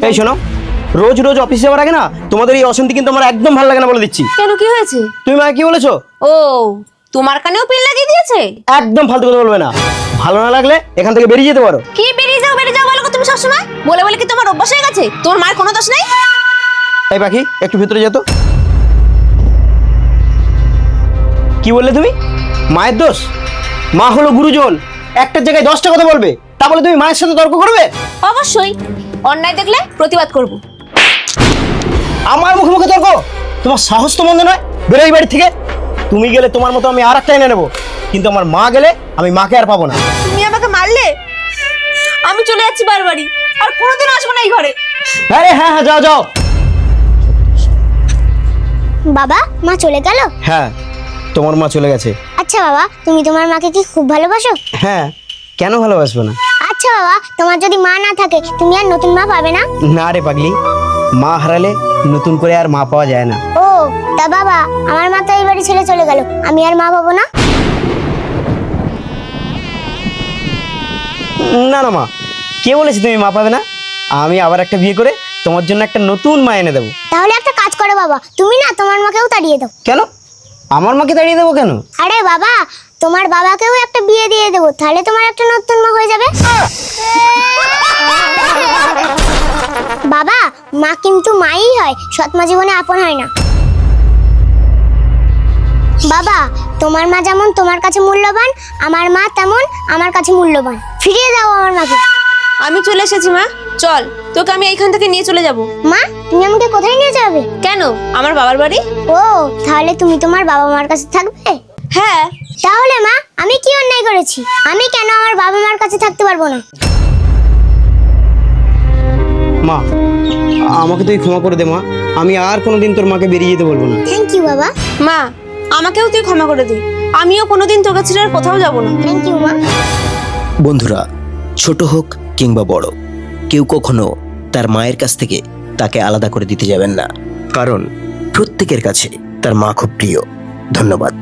এই শোনো, রোজ রোজ অফিসে যাওয়ার আগে না তোমাদের এই অশান্তি কিন্তু আমার একদম ভালো লাগে না বলে দিচ্ছি। কেন, কি হয়েছে? তুমি মাকে কি বলেছো? ও, তোমার কানেও পিন লাগিয়ে দিয়েছে? একদম ফালতু কথা বলবে না। ভালো না লাগলে এখান থেকে বেরিয়ে যেতে পারো। কি বেরিয়ে যাও বলো তুমি সবসময় বলে বলে কি তোমার অভ্যাস হয়ে গেছে? তোমার মায়ের কোনো দোষ নেই? এই পাখি, একটু ভিতরে যেত। কি বললে তুমি? মায়ের দোষ? মা হলো গুরুজন, একটা জায়গায় 10টা কথা বলবে, তা বলে তুমি মায়ের সাথে তর্ক করবে? অবশ্যই, অন্যায় দেখলে প্রতিবাদ করব। আমার মুখে মুখে তর্ক? তোমার সাহস তো মন্দ নয়। বেরো এই বাড়ি থেকে। তুমি গেলে তোমার মতো আমি আর একটা এনে নেবো, কিন্তু আমার মা গেলে আমি মাকে আর পাবো না। তুমি আমাকে মারলে আমি চলে যাচ্ছি বারবারই, আর কোনোদিন আসবো না এই ঘরে। আরে হ্যাঁ হ্যাঁ, যাও যাও। বাবা, মা চলে গেল? হ্যাঁ, তোমার মা চলে গেছে। আচ্ছা বাবা, তুমি তোমার মাকে কি খুব ভালোবাসো? হ্যাঁ, কেন ভালোবাসবো না? আচ্ছা বাবা, তোমার যদি মা না থাকে তুমি আর নতুন মা পাবে না? না রে পাগলি, মা হারালে নতুন করে আর মা পাওয়া যায় না। ও, তা বাবা, আমার মা তো এই বাড়ি ছেড়ে চলে গেল, আমি আর মা পাবো না? না না মা, কে বলেছে তুমি মা পাবে না? আমি আবার একটা বিয়ে করে তোমার জন্য একটা নতুন মা এনে দেবো। তাহলে একটা কাজ করো বাবা, তুমি না তোমার মাকেও তাড়িয়ে দাও। কেন? আমার মাকে তাড়িয়ে দেবো কেন? আরে বাবা, তোমার বাবাকেও একটা বিয়ে দিয়ে দেবো, তাহলে তোমার একটা নতুন মা হয়ে যাবে। বাবা, মা কিন্তু মাই হয়, সৎ মা জীবনে আপন হয় না। বাবা, তোমার মা যেমন তোমার কাছে মূল্যবান, আমার মা তেমন আমার কাছে মূল্যবান। ফিরিয়ে দাও আমার মাকে। আমি চলে এসেছি মা, চল তোকে আমি এইখান থেকে নিয়ে চলে যাব। মা, তুমি আমাকে কোথায় নিয়ে যাবে? কেন, আমার বাবার বাড়ি। ও, তাহলে তুমি তোমার বাবা মার কাছে থাকবে? হ্যাঁ। তাহলে মা, আমি কি অন্যায় করেছি? আমি কেন আমার বাবা মার কাছে থাকতে পারবো না? মা, আমাকে তুই ক্ষমা করে দে মা। আমি আর কোনোদিন তোর মাকে বেরিয়ে যেতে বলবো না। থ্যাংক ইউ বাবা। মা, আমাকেও তুই ক্ষমা করে দে, আমিও কোনোদিন তোকে ছেড়ে আর কোথাও যাব না। থ্যাংক ইউ মা। বন্ধুরা, ছোট হোক কিংবা বড়, কেউ কখনো তার মায়ের কাছ থেকে তাকে আলাদা করে দিতে যাবেন না, কারণ প্রত্যেকের কাছে তার মা খুব প্রিয়। ধন্যবাদ।